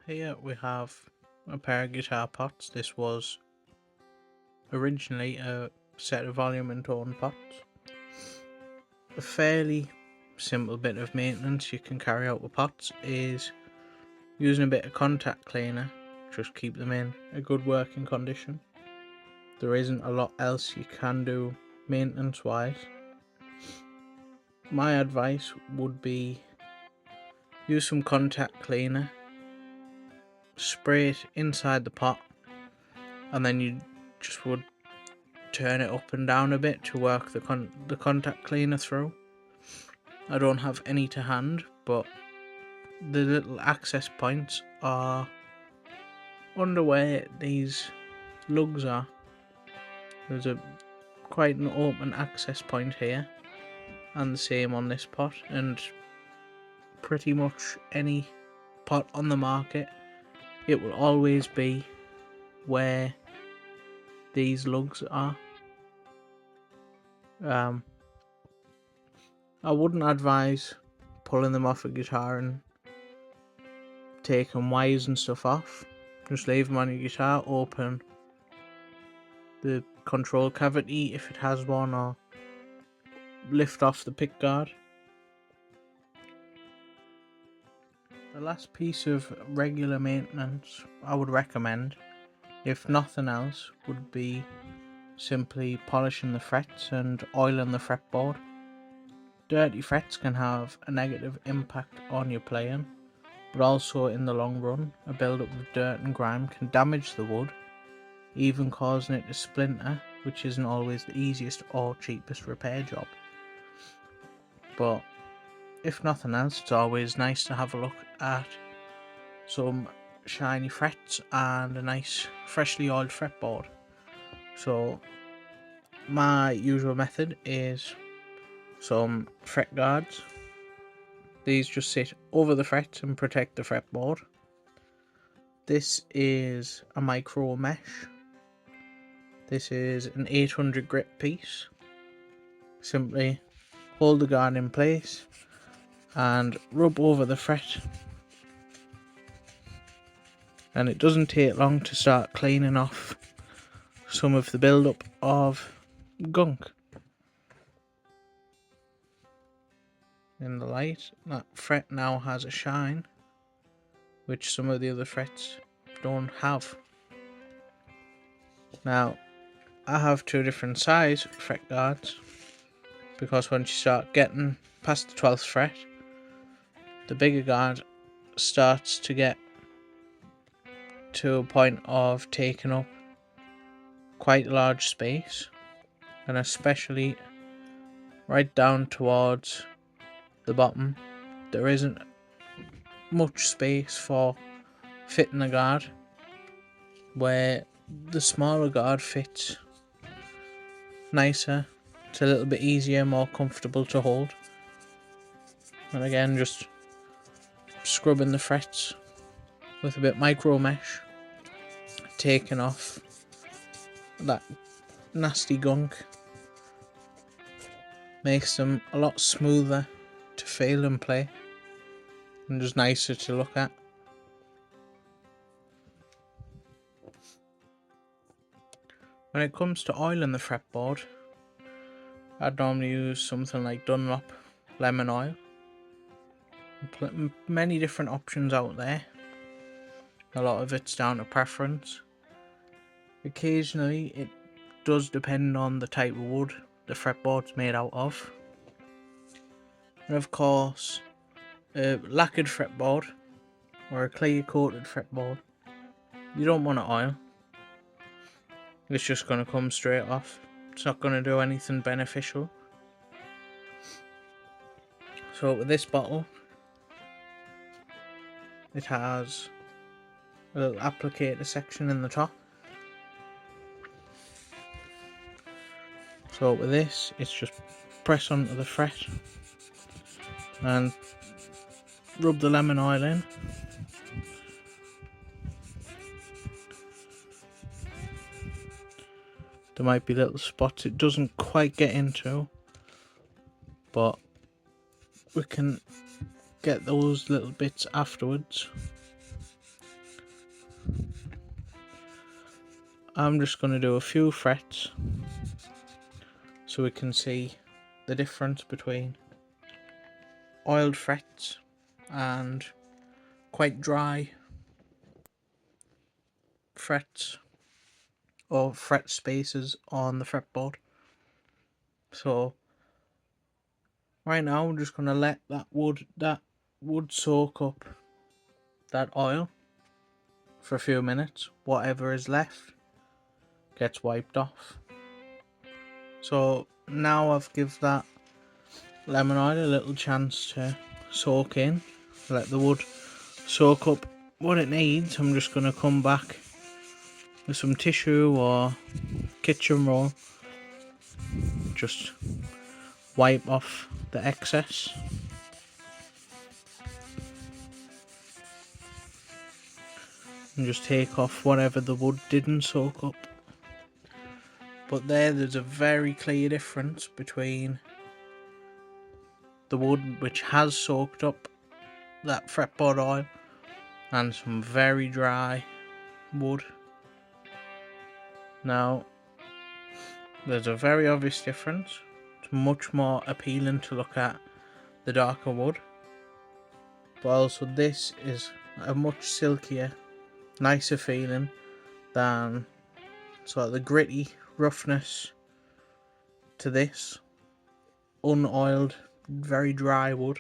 Here we have a pair of guitar pots. This was originally a set of volume and tone pots. A fairly simple bit of maintenance you can carry out with pots is using a bit of contact cleaner, just keep them in a good working condition. There isn't a lot else you can do maintenance wise. My advice would be use some contact cleaner, spray it inside the pot, and then you just would turn it up and down a bit to work the contact cleaner through. I don't have any to hand, but the little access points are under where these lugs are. There's a quite an open access point here, and the same on this pot, and pretty much any pot on the market, it will always be where these lugs are. I wouldn't advise pulling them off a guitar and taking wires and stuff off. Just leave them on your guitar, open the control cavity if it has one, or lift off the pick guard. The last piece of regular maintenance I would recommend, if nothing else, would be simply polishing the frets and oiling the fretboard. Dirty frets can have a negative impact on your playing, but also in the long run, a build-up of dirt and grime can damage the wood, even causing it to splinter, which isn't always the easiest or cheapest repair job. But if nothing else, it's always nice to have a look at some shiny frets and a nice freshly oiled fretboard. So my usual method is some fret guards. These just sit over the frets and protect the fretboard. This is a micro mesh. This is an 800 grit piece. Simply hold the guard in place and rub over the fret, and it doesn't take long to start cleaning off some of the build-up of gunk. In the light, that fret now has a shine which some of the other frets don't have. Now I have two different size fret guards, because once you start getting past the 12th fret, the bigger guard starts to get to a point of taking up quite a large space, and especially right down towards the bottom there isn't much space for fitting the guard, where the smaller guard fits nicer. It's a little bit easier, more comfortable to hold. And again, just scrubbing the frets with a bit micro mesh, taking off that nasty gunk, makes them a lot smoother to feel and play, and just nicer to look at. When it comes to oiling the fretboard, I'd normally use something like Dunlop lemon oil. Many different options out there. A lot of it's down to preference. Occasionally it does depend on the type of wood the fretboard's made out of. And of course, a lacquered fretboard or a clear coated fretboard, you don't want to oil. It's just going to come straight off. It's not going to do anything beneficial. So with this bottle, it has a little applicator section in the top. So with this, it's just press onto the fret and rub the lemon oil in. There might be little spots it doesn't quite get into, but we can get those little bits afterwards. I'm just going to do a few frets so we can see the difference between oiled frets and quite dry frets or fret spaces on the fretboard. So right now we're just going to let that wood soak up that oil for a few minutes. Whatever is left gets wiped off. So now I've give that lemon oil a little chance to soak in, let the wood soak up what it needs. I'm just going to come back with some tissue or kitchen roll, just wipe off the excess. And just take off whatever the wood didn't soak up. But there's a very clear difference between the wood which has soaked up that fretboard oil and some very dry wood. Now there's a very obvious difference. It's much more appealing to look at the darker wood, but also this is a much silkier, nicer feeling than sort of the gritty roughness to this unoiled, very dry wood.